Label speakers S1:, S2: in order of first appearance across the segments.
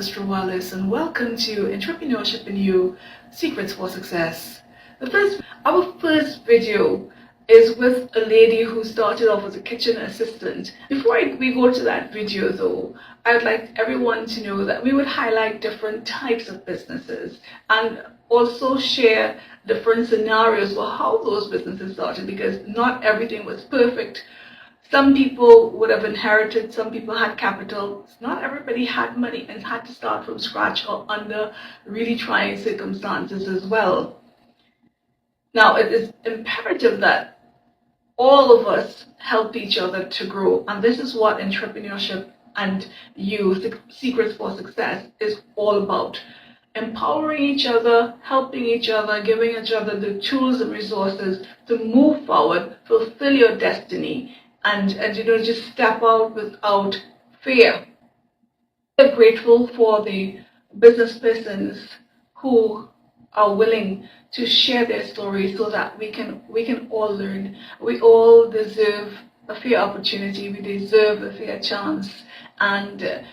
S1: Sister Wallace, and welcome to Entrepreneurship and You Secrets for Success. Our first video is with a lady who started off as a kitchen assistant. Before we go to that video though, I would like everyone to know that we would highlight different types of businesses and also share different scenarios for how those businesses started, because not everything was perfect. Some people would have inherited, some people had capital. Not everybody had money and had to start from scratch or under really trying circumstances as well. Now, it is imperative that all of us help each other to grow. And this is what Entrepreneurship and You Secrets for Success is all about. Empowering each other, helping each other, giving each other the tools and resources to move forward, fulfill your destiny, and just step out without fear. We're grateful for the business persons who are willing to share their stories so that we can all learn. We all deserve a fair opportunity. We deserve a fair chance, and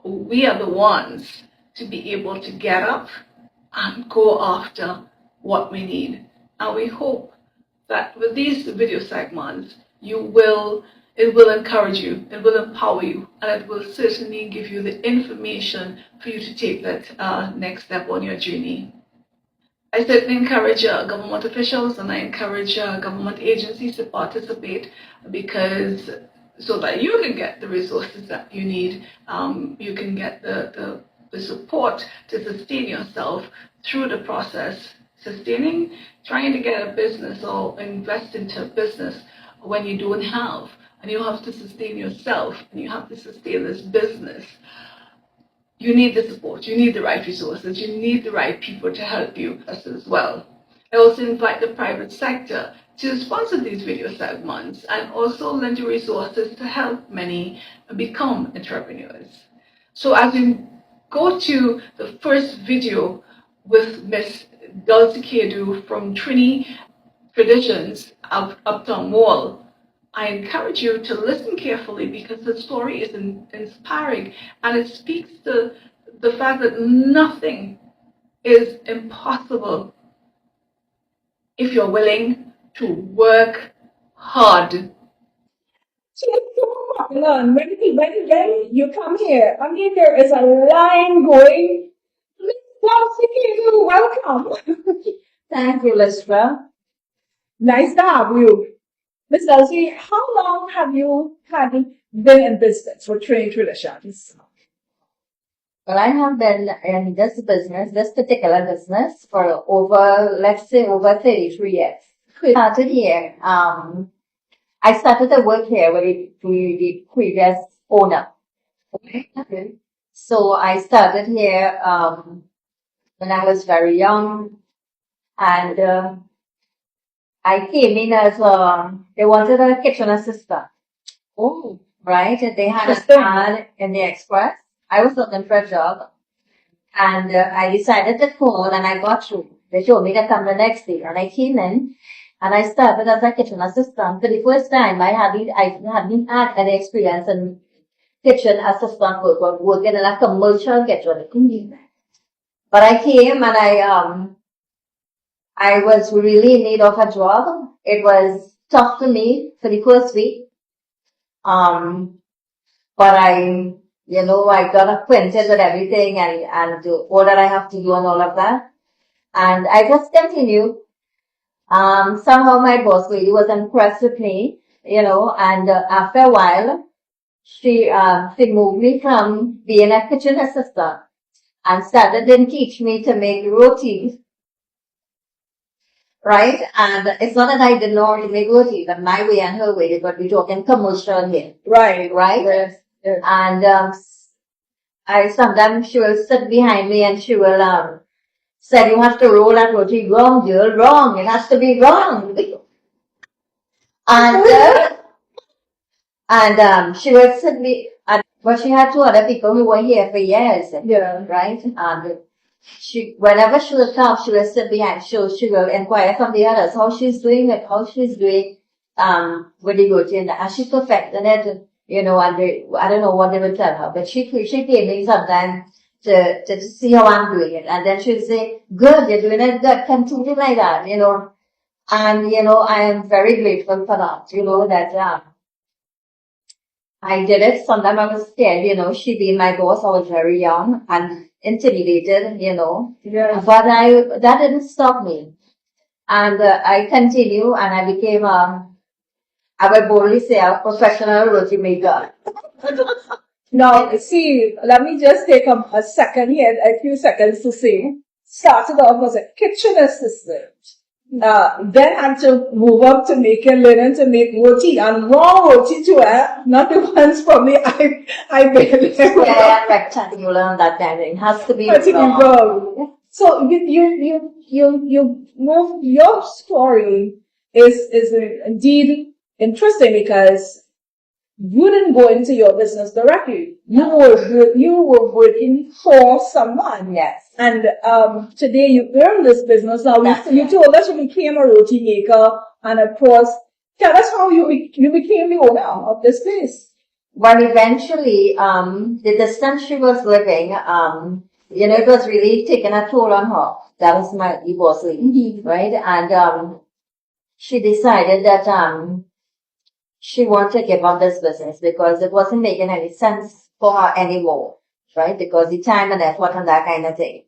S1: we are the ones to be able to get up and go after what we need. And we hope that with these video segments, it will encourage you, it will empower you, and it will certainly give you the information for you to take that next step on your journey. I certainly encourage government officials, and I encourage government agencies to participate, because so that you can get the resources that you need, you can get the support to sustain yourself through the process. Trying to get a business or invest into a business when you don't have, and you have to sustain yourself and you have to sustain this business. You need the support, you need the right resources, you need the right people to help you as well. I also invite the private sector to sponsor these video segments and also lend you resources to help many become entrepreneurs. So as we go to the first video with Miss Dulcie Kedu from Trini Traditions of Uptown Mall, I encourage you to listen carefully, because the story is inspiring, and it speaks to the fact that nothing is impossible if you're willing to work hard.
S2: So it's so popular. And when you come here, I mean, there is a line going. Miss Dulcie, welcome.
S3: Thank you, Listra.
S2: Nice to have you. Miss Dulcie, how long have you been in business for Training Traditions?
S3: Well, I have been in this particular business, for over 33 years. Started here. I started to work here with the previous owner. Okay. So I started here when I was very young, and I came in as they wanted a kitchen assistant.
S2: Oh,
S3: right? And they had an ad in the Express. I was looking for a job, and I decided to call, and I got through. They told me to come the next day, and I came in, and I started as a kitchen assistant. For the first time, I hadn't had any experience in kitchen assistant work, or working in a commercial kitchen. But I came, and I was really in need of a job. It was tough for me for the first week. But I got acquainted with everything and all that I have to do and all of that. And I just continued. Somehow my boss lady was impressed with me, and after a while, she moved me from being a kitchen assistant and started to teach me to make rotis. Right? And it's not that I didn't know how to make rotis, but my way and her way, but we're talking commercial here.
S2: right.
S3: Right?
S2: Yes.
S3: And sometimes she will sit behind me and she will say, you have to roll that roti wrong, girl, wrong. It has to be wrong. And she will sit me, but she had two other people who were here for years.
S2: Yeah.
S3: Right? And whenever she will come, she will sit behind, she will inquire from the others how she's doing with the roti, and she perfected it, and I don't know what they would tell her, but she came in sometimes to see how I'm doing it. And then she'll say, good, you're doing it good, continue like that, And, I am very grateful for that, that, I did it. Sometimes I was scared, she being my boss, I was very young and intimidated.
S2: Yes.
S3: But that didn't stop me. And I continue and I became, I would boldly say, a professional roti maker.
S2: Now, see, let me just take a second here, a few seconds to say, started off as a kitchen assistant. Then had to move up to making linen to make roti, and raw roti too, not the ones probably I barely
S3: Square, rectangular, and that kind of thing. Has to be
S2: raw.
S3: raw.
S2: So you move, your story is indeed interesting because you didn't go into your business directly. You were working for someone.
S3: Yes.
S2: And today you earned this business. Now you told us you became a roti maker, and of course, tell us how you became the owner of this place.
S3: Well, eventually, the distance she was living, it was really taking a toll on her. That was the boss lady, right? And she decided that she wanted to give up this business because it wasn't making any sense for her anymore, right? Because the time and effort and that kind of thing.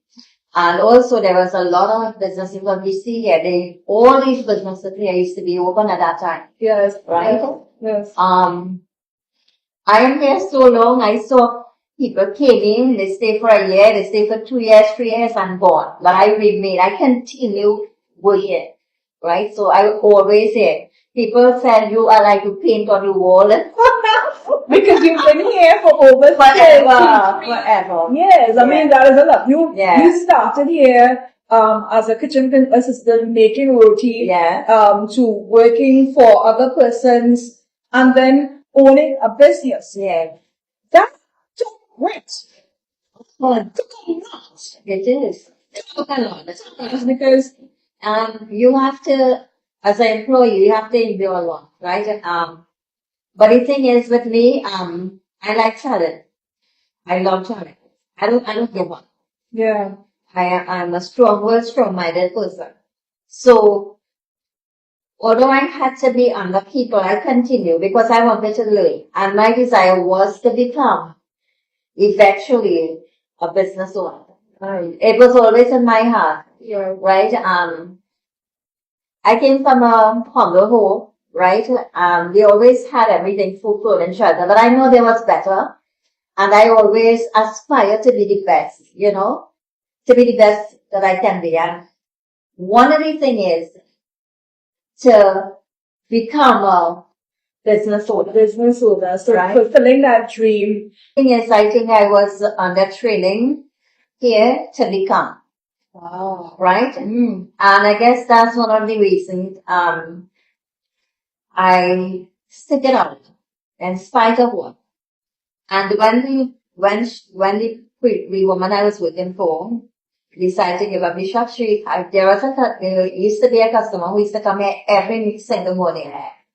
S3: And also there was a lot of businesses that we see here. All these businesses here used to be open at that time.
S2: Yes.
S3: Right?
S2: Yes.
S3: I am here so long. I saw people came in, they stay for a year, they stay for 2 years, 3 years and gone. But I remain, I continue working, right? So I always say, people said you are like to paint on the wall.
S2: Because you've been here for over
S3: forever.
S2: Yes, I mean that is a lot. You started here as a kitchen assistant making roti, to working for other persons, and then owning a business.
S3: Yeah.
S2: That took grit.
S3: It took a lot. It is. It took a lot.
S2: Because
S3: you have to, as an employee, you have to endure a lot, right? But the thing is with me, I like challenge. I love challenge. I don't give up.
S2: Yeah.
S3: I'm a strong-minded person. So, although I had to be under people, I continue because I wanted to learn. And my desire was to become eventually a business owner.
S2: Right.
S3: It was always in my heart, right? I came from a humble home, right? We always had everything, food, clothes, and shelter, but I know there was better. And I always aspire to be the best, to be the best that I can be. And one of the things is to become a business owner.
S2: So fulfilling that dream.
S3: Thing is, I think I was under training here to become.
S2: Wow.
S3: Right? And I guess that's one of the reasons I stick it out in spite of what. And when the woman I was working for decided to give up the shop, there used to be a customer who used to come here every single morning.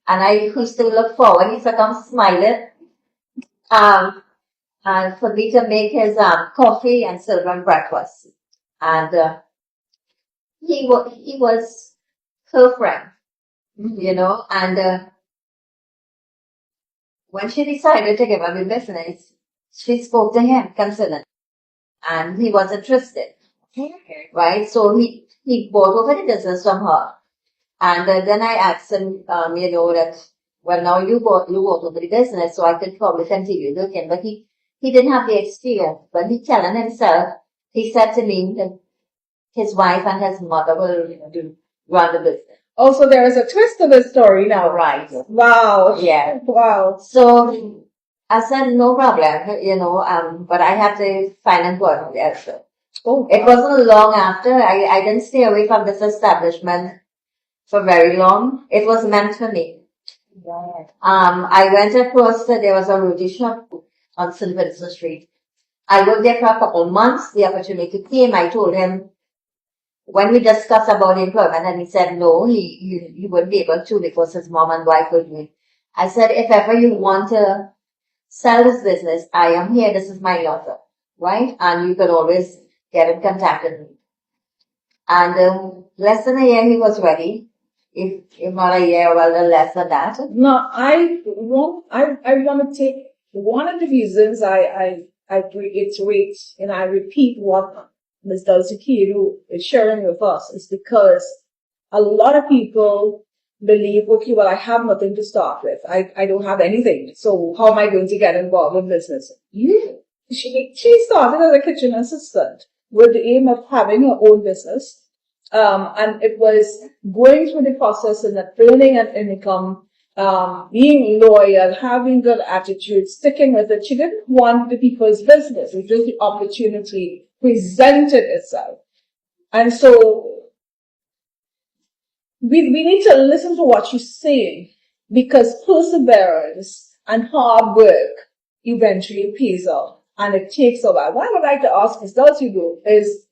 S3: And I used to look forward, he used to come smiling, and for me to make his coffee and serve him breakfast. And he was her friend, and when she decided to give up the business, she spoke to him concerning, and he was interested. Okay. Right? So he bought over the business from her. And then I asked him, that, well, now you bought over the business, so I could probably continue looking. But he didn't have the experience. But he telling himself, he said to me that his wife and his mother will run the business.
S2: Also, there is a twist to the story now.
S3: Right.
S2: Wow.
S3: Yeah.
S2: Wow.
S3: So I said, no problem, but I have to find employment elsewhere. Oh, wow. It wasn't long after. I didn't stay away from this establishment for very long. It was meant for me. Yeah. I went across, there was a roti shop on St. Vincent Street. I worked there for a couple of months. The opportunity came. I told him, when we discussed about employment, and he said no, he wouldn't be able to because his mom and wife would do it. I said, if ever you want to sell this business, I am here. This is my offer. right? And you could always get in contact with me. And less than a year, he was ready. If not a year, well, less than that.
S2: No, I want to take one of the reasons I reiterate and I repeat what Ms. Dulcie Kiru is sharing with us is because a lot of people believe, okay, well, I have nothing to start with. I don't have anything. So how am I going to get involved in business? She started as a kitchen assistant with the aim of having her own business. And it was going through the process and earning an income, being loyal, having good attitude, sticking with it. She didn't want the people's business. It was just the opportunity presented itself. And so we need to listen to what she's saying because perseverance and hard work eventually pays off. And it takes a while. What I would like to ask Ms. Dulcie though is,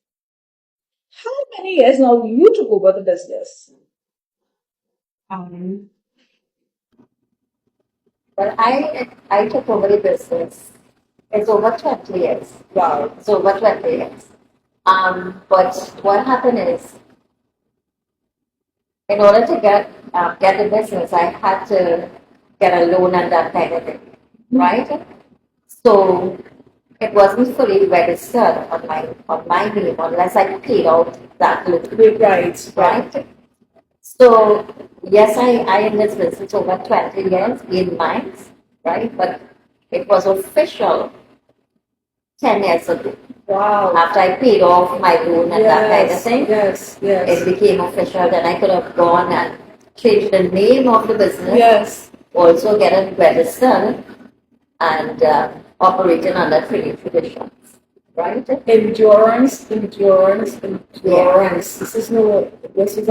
S2: how many years now you took over the business?
S3: Well, I took over the business. It's over 20 years.
S2: Wow.
S3: It's over 20 years. But what happened is, in order to get the business, I had to get a loan and that kind of thing, right? So it wasn't fully registered on my name unless I paid out that loan. Right? So yes, I in this business over 20 years in mines, right? But it was official 10 years ago.
S2: Wow.
S3: After I paid off my loan and that kind of thing,
S2: Yes.
S3: it became official. Then I could have gone and changed the name of the business.
S2: Yes.
S3: Also get it registered and operating under trading traditions. Right?
S2: Endurance.
S3: Yes.
S2: This is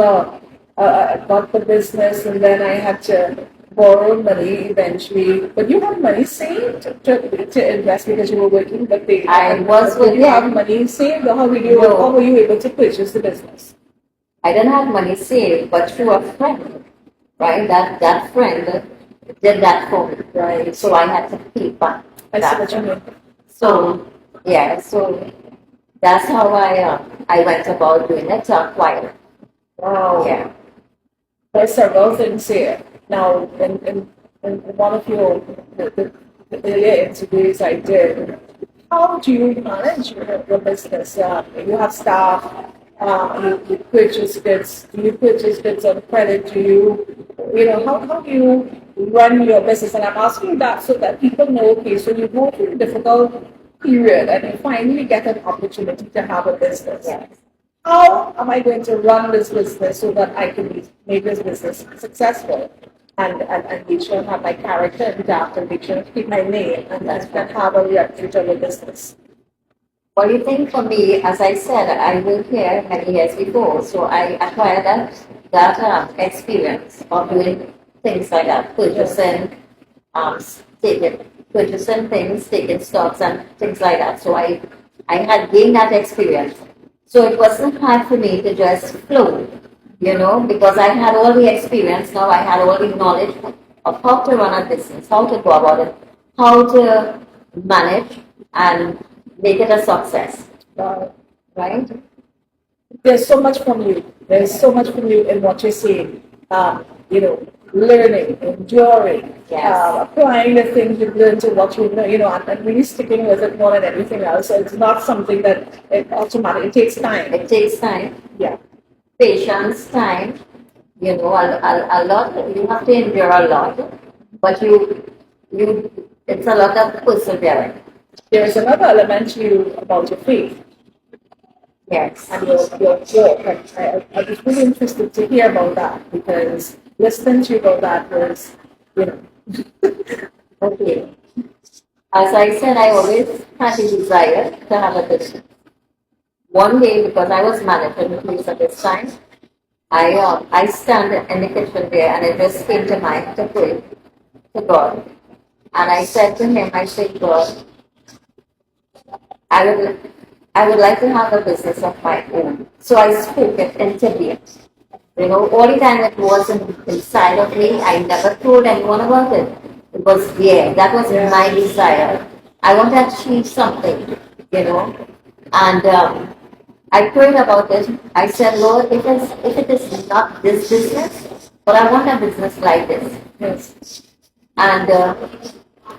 S2: I got the business and then I had to borrow money eventually. But you had money saved to invest because you were working, but
S3: I was
S2: did you
S3: working.
S2: have money saved or how were you able to purchase the business?
S3: I didn't have money saved, but through a friend, right? That friend did that for me.
S2: Right.
S3: So I had to pay back.
S2: I see what you mean.
S3: So yeah, so that's how I went about doing it to acquire.
S2: Wow.
S3: Yeah.
S2: There's several things here. Now, in one of the earlier interviews I did, how do you manage your business? You have staff, you purchase goods. Do you purchase goods on credit? How do you run your business? And I'm asking that so that people know, okay, so you go through a difficult period and you finally get an opportunity to have a business.
S3: Yes.
S2: How am I going to run this business so that I can make this business successful and make sure I have my character intact and make sure I keep my name and can have a reputable business?
S3: What do you think for me? As I said, I worked here many years before, so I acquired that experience of doing things like that, purchasing things, taking stocks and things like that. So I had gained that experience. So it wasn't hard for me to just flow, because I had all the experience now, I had all the knowledge of how to run a business, how to go about it, how to manage and make it a success. Right?
S2: There's so much from you. There's so much from you in what you're saying. Learning, enduring, applying the things you've learned to what you know, and really sticking with it more than anything else. So it's not something that it automatically, it takes time.
S3: It takes time.
S2: Yeah.
S3: Patience, time, a lot, you have to endure a lot, but it's a lot of persevering.
S2: There is another element to you about your faith.
S3: Yes.
S2: And your walk. I was really interested to hear about that because listening to you about that was,
S3: Okay. As I said, I always had a desire to have a business. One day, because I was managing the place at this time, I stand in the kitchen there and it just came to mind to pray to God. And I said to him, I said, God, I would like to have a business of my own. So I spoke it into being. All the time it was inside of me. I never told anyone about it. It was there. That was my desire. I want to achieve something. you know. And I prayed about it. I said, Lord, if it is not this business, but I want a business like this.
S2: Yes.
S3: And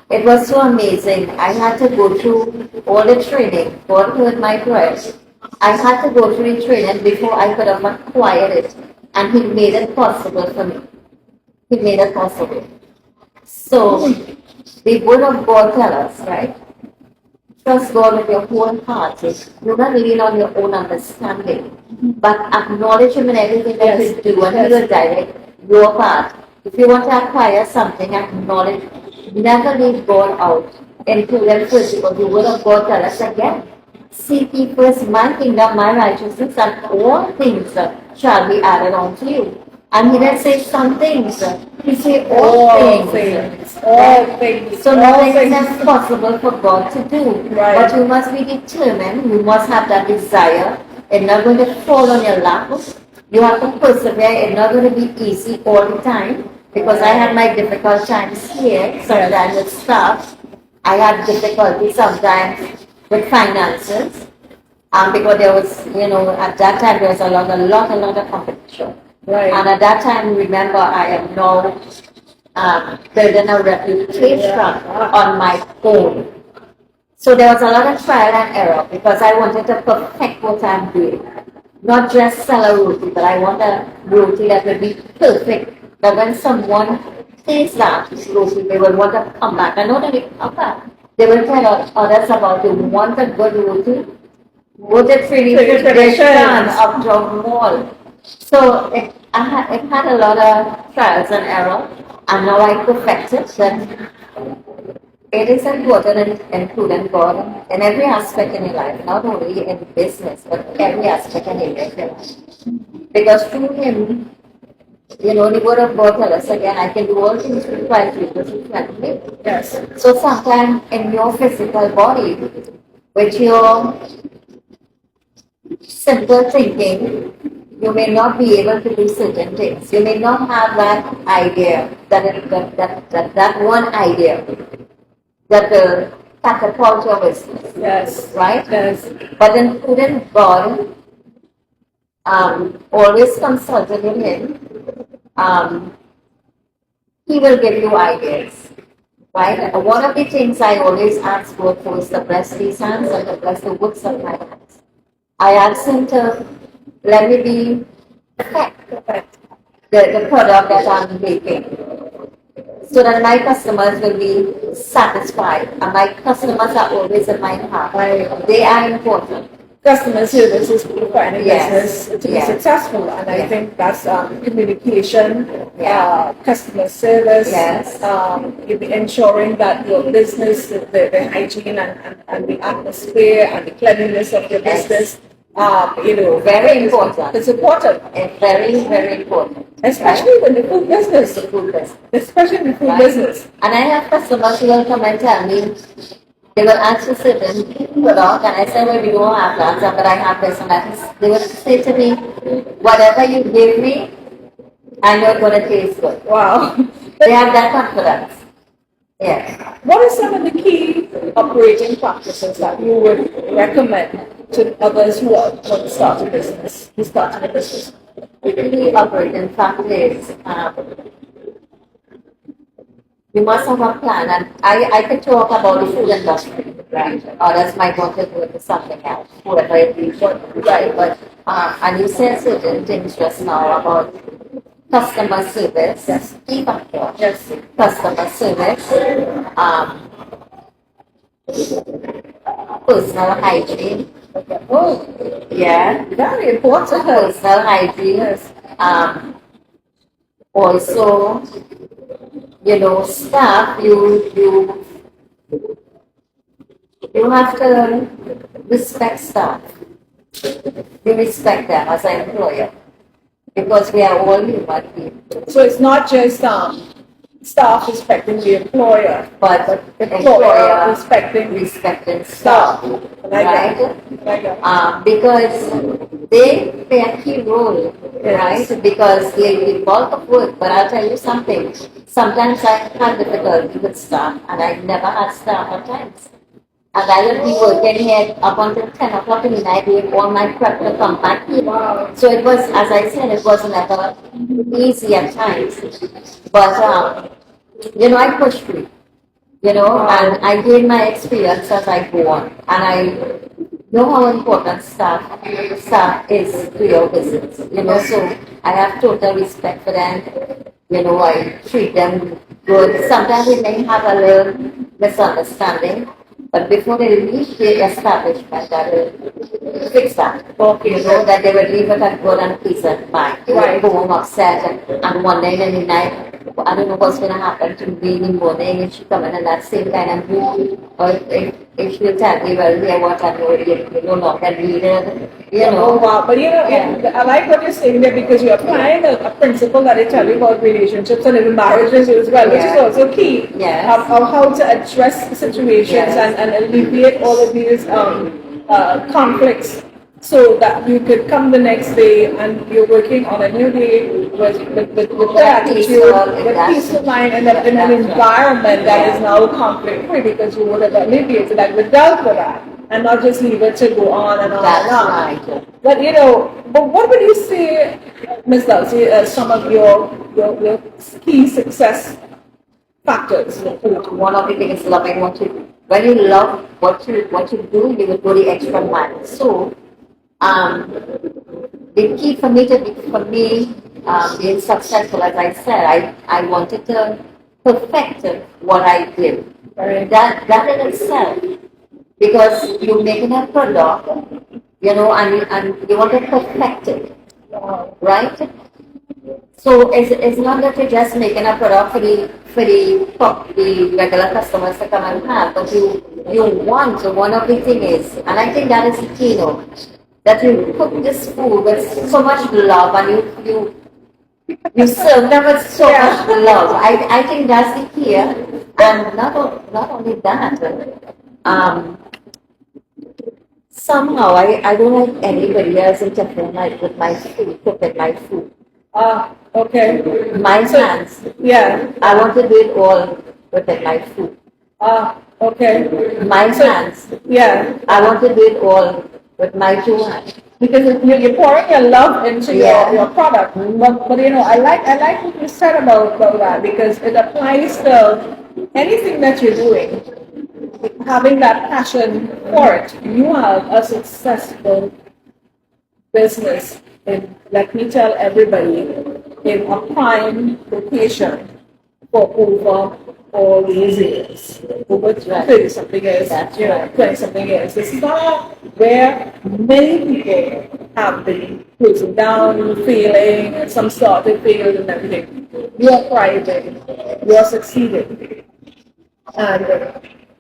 S3: it was so amazing. I had to go through all the training. God heard my prayers. I had to go through the training before I could have acquired it. And He made it possible for me. He made it possible. So, the word of God tells us, right? Trust God with your whole heart. Do not lean on your own understanding, but acknowledge Him in everything that you do, and He will direct your path. If you want to acquire something, acknowledge. Never leave God out. Include first, because the word of God tells us again. Seek ye first my kingdom, my righteousness, and all things shall be added unto you. And He didn't say some things. He said all things.
S2: All things.
S3: So nothing is impossible for God to do.
S2: Right.
S3: But you must be determined. You must have that desire. It's not going to fall on your lap. You have to persevere. It's not going to be easy all the time. Because I had my difficult times here. Sometimes with staff. I had difficulty sometimes with finances. Because there was, at that time there was a lot of competition.
S2: Right.
S3: And at that time, remember, I am now building a reputation on my own. So there was a lot of trial and error because I wanted to perfect what I'm doing. Not just sell a roti, but I want a roti that will be perfect. That when someone tastes that roti, they will want to come back. And not only come back, they will tell others about they want a good roti. Would it really tradition of John Mall? So it had a lot of trials and error, and now I perfected that it is important in including God in every aspect in your life, not only in business, but every aspect in your life. Because through Him, the word of God tells us again, I can do all things through Christ because He strengthens me.
S2: Yes.
S3: So sometimes in your physical body, with your simple thinking, you may not be able to do certain things. You may not have that idea, that one idea that will catapult your business.
S2: Yes.
S3: Right?
S2: Yes.
S3: But including God, always consulting with Him, He will give you ideas. Right? One of the things I always ask God for is to bless these hands and to bless the works of my hands. I asked Him to let me be the product that I'm making so that my customers will be satisfied. And my customers are always in my heart. They are important.
S2: Customer service is key for any business to be successful, and I think that's communication, customer service, ensuring that your business, the hygiene and the atmosphere and the cleanliness of your business,
S3: very important.
S2: It's important.
S3: It's very, very important.
S2: Especially when the food business. Especially in the food business.
S3: And I have customers who will come and tell me, they will ask for certain product, and I say, well, we don't have that, but I have this and that. They will say to me, whatever you give me, I know it's going to taste good.
S2: Wow.
S3: They have that confidence. Yes.
S2: What are some of the key operating practices that you would recommend to others who want to start a business? The
S3: key operating practice, you must have a plan, and I could talk about the food industry, right? Others might want to do it with something else, whatever it is, right? But and you said certain things just now about customer service.
S2: Yes.
S3: Keep up here.
S2: Yes.
S3: Customer service. Personal hygiene.
S2: Oh,
S3: yeah,
S2: very important.
S3: Personal hygiene.
S2: Yes.
S3: Also, staff, you have to respect staff. You respect them as an employer because we are all human beings.
S2: So it's not just staff respecting the employer,
S3: but
S2: the employer
S3: respecting staff.
S2: Right?
S3: Because they play a key role, right? Because they the bulk of work. But I'll tell you something. Sometimes I had difficulty with staff, and I never had staff at times. And I would be working here up until 10 o'clock in the night doing all my prep to come back here. So it was, as I said, it was never easy at times. But, I pushed through, and I gain my experience as I go on. And I know how important staff is to your business, so I have total respect for them. I treat them good. Sometimes we may have a little misunderstanding, but before they leave the establishment, I will fix that.
S2: Okay.
S3: That they will leave it at good and peace of mind. They will go home upset and wondering in the night, I don't know what's going to happen to me in the morning if she come in that same kind of mood, or if she'll tell me, well, yeah, what I know, you no longer need it,
S2: Oh, wow. But I like what you're saying there because you're applying a principle that they tell you about relationships and even marriages as well, which is also key.
S3: Yes.
S2: Of how to address situations and alleviate all of these conflicts so that you could come the next day and you're working on a new day with that attitude, with peaceful mind and in an environment that is now conflict free because you would have alleviated that, you dealt with that. And not just leave it to go on and on and on.
S3: Right.
S2: But what would you say, Ms. Dulcie, as some of your key success factors?
S3: One of the things is loving what you do. When you love what you do, you will go the extra mile. So, the key for me being successful, as I said, I wanted to perfect what I did. That in itself, because you're making a product, and you want to perfect it, right? So it's not that you're just making a product for the regular customers to come and have, but you want. So one of the things is, and I think that is the key, that you cook this food with so much love, and you serve them with so much love. I think that's the key, and not only that. Somehow I don't like anybody else interfering with my food, cooking my food.
S2: Okay.
S3: My hands.
S2: Yeah.
S3: I want to do it all with my food.
S2: Okay.
S3: My hands.
S2: Yeah.
S3: I want to do it all with my two hands.
S2: Because you're pouring your love into your product. But I like what you said about that because it applies to anything that you're doing. Having that passion for it, you have a successful business in, let me tell everybody, in a prime location for over all these years. Over 30 something years, 20 something years. This is not where many people have been closing down, failing, and some started failed and everything. You are thriving, you are succeeding. And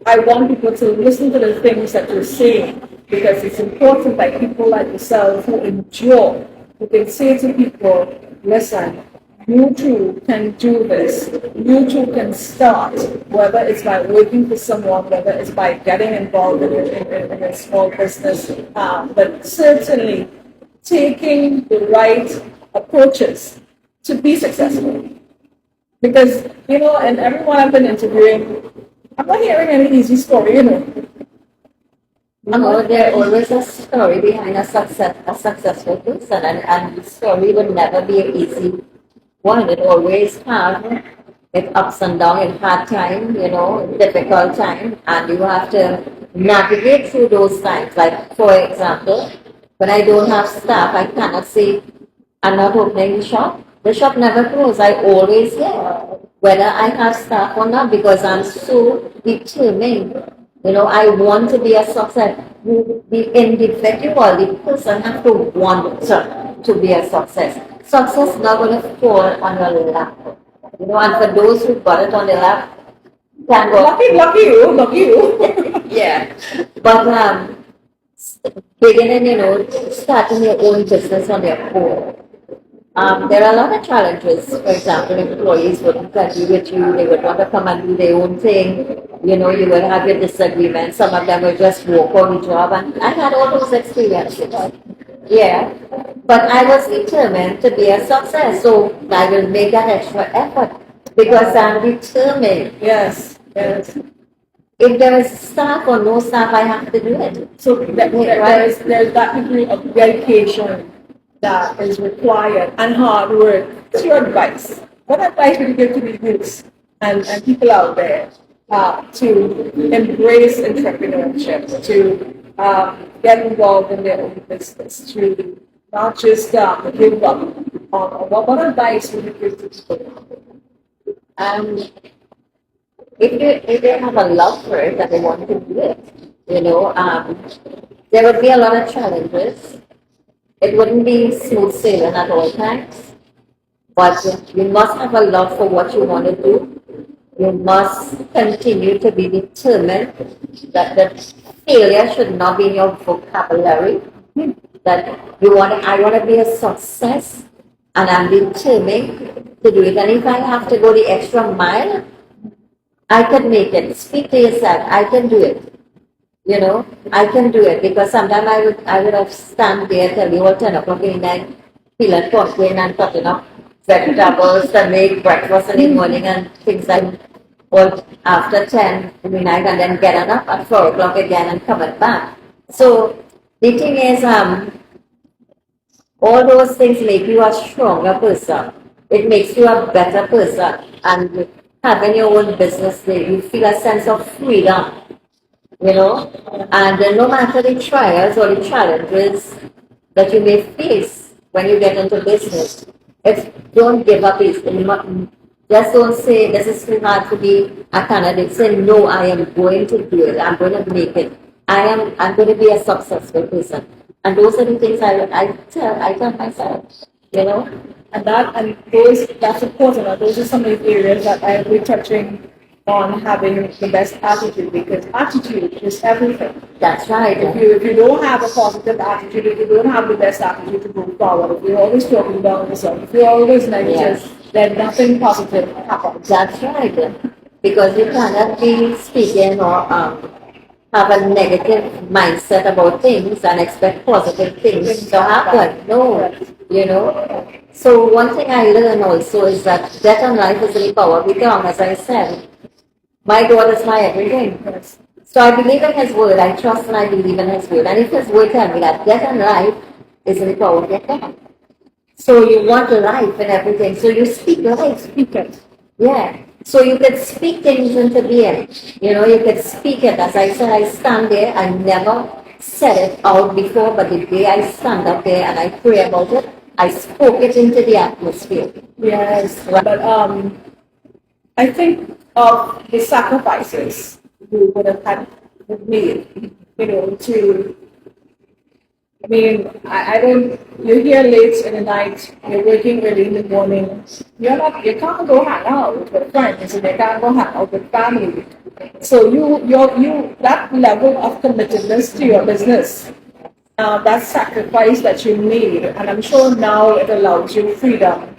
S2: I want people to listen to the things that you're saying because it's important that people like yourself who endure, who can say to people, listen, you too can do this. You too can start, whether it's by working for someone, whether it's by getting involved in a small business, but certainly taking the right approaches to be successful. Because, and everyone I've been interviewing, I'm not hearing any easy story,
S3: There's always a story behind a successful person, and the story will never be an easy one. It always has its ups and downs, it's hard time, difficult time, and you have to navigate through those times. Like, for example, when I don't have staff, I cannot say I'm not opening the shop. The shop never closes. I always get whether I have staff or not because I'm so determined. I want to be a success. The individual, the person have to want to be a success. Success is not going to fall on your lap. And for those who got it on their lap, thank God.
S2: Lucky you.
S3: Yeah. But beginning, starting your own business on your own. There are a lot of challenges. For example, employees wouldn't agree with you. They would want to come and do their own thing. You would have your disagreements. Some of them will just walk on the job. And I had all those experiences. Yeah. But I was determined to be a success. So I will make that extra effort because I'm determined.
S2: Yes.
S3: If there is staff or no staff, I have to do it.
S2: So there's that degree of dedication that is required and hard work. What's your advice? What advice would you give to the youths and people out there to embrace entrepreneurship, to get involved in their own business, to not just give up on what advice would you give to people?
S3: Um, if they have a love for it and they want to do it, there would be a lot of challenges. It wouldn't be smooth sailing at all times, but you must have a love for what you want to do. You must continue to be determined that failure should not be in your vocabulary. That I want to be a success, and I'm determined to do it. And if I have to go the extra mile, I can make it. Speak to yourself. I can do it. I can do it, because sometimes I would have stand there till you all 10 o'clock in the night, feeling pumping and cutting up vegetables to make breakfast in the morning and things like. Or after 10 in the night, and then getting up at 4 o'clock again and coming back. So the thing is, all those things make you a stronger person. It makes you a better person. And having your own business, you feel a sense of freedom, And no matter the trials or the challenges that you may face when you get into business, don't give up easily. Just don't say, this is too hard to be a candidate. Say, no, I am going to do it. I'm going to make it. I'm going to be a successful person. And those are the things I tell myself,
S2: And that's important. And those are some of the areas that I will be touching on, having the best attitude, because attitude is everything.
S3: That's right.
S2: If you don't have a positive attitude, if you don't have the best attitude to move forward, if you're always talking down yourself, if you're always negative, then nothing positive happens.
S3: That's right. Because you cannot be speaking or have a negative mindset about things and expect positive things to happen. No, So one thing I learned also is that death and life is in the power of the tongue, as I said. My God is my everything. So I believe in His word. I trust and I believe in His word. And if His word tells me that death and life is in the power of your tongue. So you want life and everything. So you speak life.
S2: Speak it.
S3: Yeah. So you could speak things into being. You could speak it. As I said, I stand there. I never said it out before, but the day I stand up there and I pray about it, I spoke it into the atmosphere.
S2: Yes. But I think of the sacrifices you would have had made, I don't, you're here late in the night, you're working early in the morning, you can't go hang out with friends, and you can't go hang out with family. So that level of committedness to your business, that sacrifice that you made, and I'm sure now it allows you freedom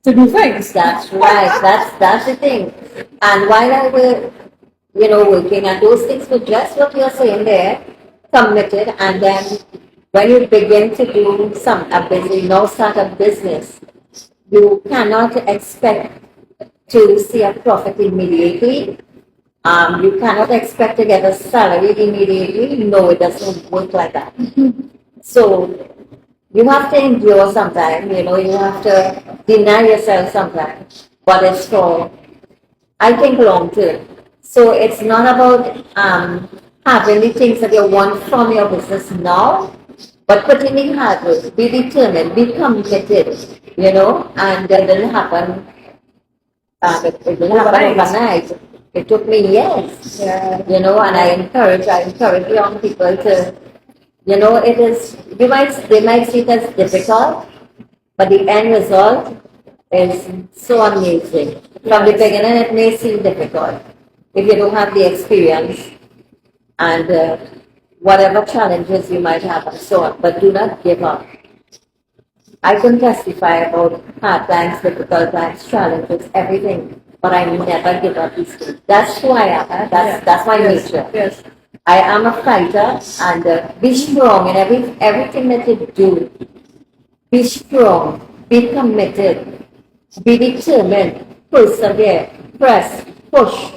S2: to do things.
S3: That's right. That's the thing. And while I was, working, and those things were just what you're saying there, committed, and then when you begin to do start a business, you cannot expect to see a profit immediately. You cannot expect to get a salary immediately. No, it doesn't work like that. So you have to endure sometimes, you have to deny yourself sometimes. But it's for, I think, long term. So it's not about having the things that you want from your business now, but putting in hard work, be determined, be committed, and it didn't happen. It didn't happen overnight. It took me years, and I encourage young people to, it is, they might see it as difficult, but the end result is so amazing. From the beginning, it may seem difficult if you don't have the experience and whatever challenges you might have and so on, but do not give up. I can testify about hard times, difficult times, challenges, everything, but I never give up these things. That's who I am. That's my nature.
S2: Yes.
S3: I am a fighter, and be strong in everything that you do. Be strong, be committed, be determined, persevere, press, push,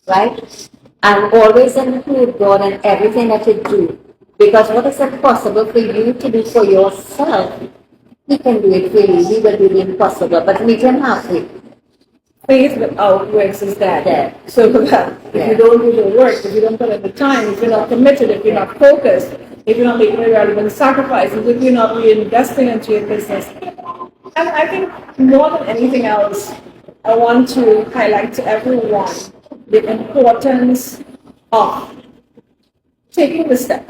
S3: right? And always include God in everything that you do. Because what is impossible for you to do for yourself, He can do it for you. He will do the impossible. But meet Him halfway.
S2: Faith without works is dead.
S3: Dead.
S2: So if you don't do the work, if you don't put in the time, if you're not committed, if you're not focused, if you're not making the relevant sacrifices, if you're not reinvesting into your business. And I think more than anything else, I want to highlight to everyone the importance of taking the step.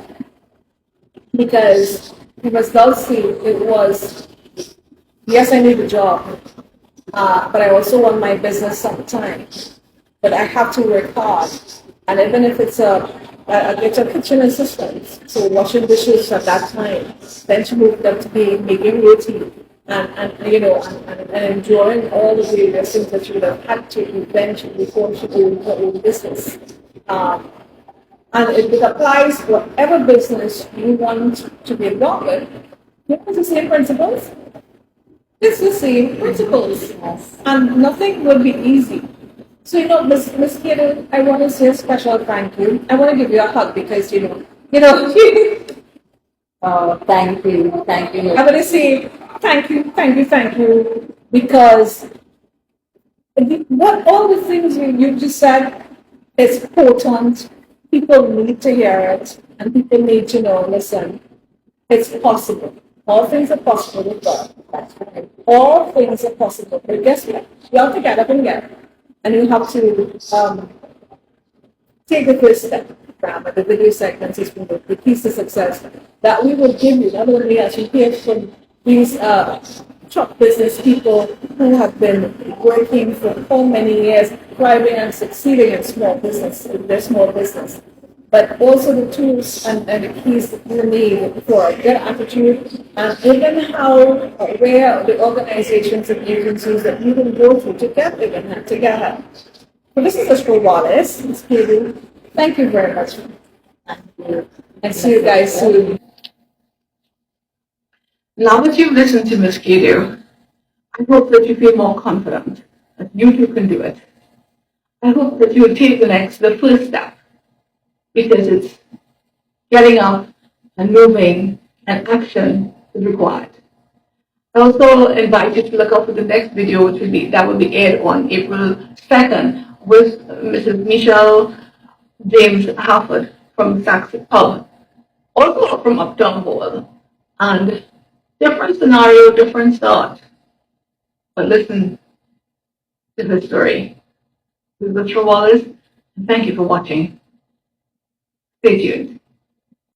S2: Because you must well see it was, yes, I need a job, but I also want my business sometime. But I have to work hard. And even if it's a kitchen assistant, so washing dishes at that time, then she moved up to be making roti and enjoying all the various things that she would have had to eventually before she owned her own business. And it applies whatever business you want to be involved with. It's the same principles. It's the same principles.
S3: Yes.
S2: And nothing will be easy. So, Miss Kiddo, I want to say a special thank you. I want to give you a hug because,
S3: Oh, thank you. Thank you.
S2: I want to say thank you, because what all the things you just said is important. People need to hear it, and people need to know, listen, it's possible. All things are possible with God.
S3: That's right.
S2: All things are possible. But guess what? You have to get up and get. And you have to take the first step. The video segments is one of the keys to success that we will give you, not only as you hear from these top business people who have been working for so many years, thriving and succeeding in their small business, but also the tools and the keys that you need for a good attitude, and even where the organizations and agencies that you will go to get together. So this is Mr. Wallace, Ms. Katie. Thank you very much.
S3: Thank you.
S2: And see you guys soon.
S1: Now that you've listened to Ms. Kido, I hope that you feel more confident that you too can do it. I hope that you will take the first step, because it's getting up and moving, and action is required. I also invite you to look out for the next video, which will be aired on April 2nd with Mrs. Michelle James Harford from Saxon Pub, also from Uptown Hall. And different scenario, different start. But listen to her story. This is Mr. Wallace, and thank you for watching. Stay tuned.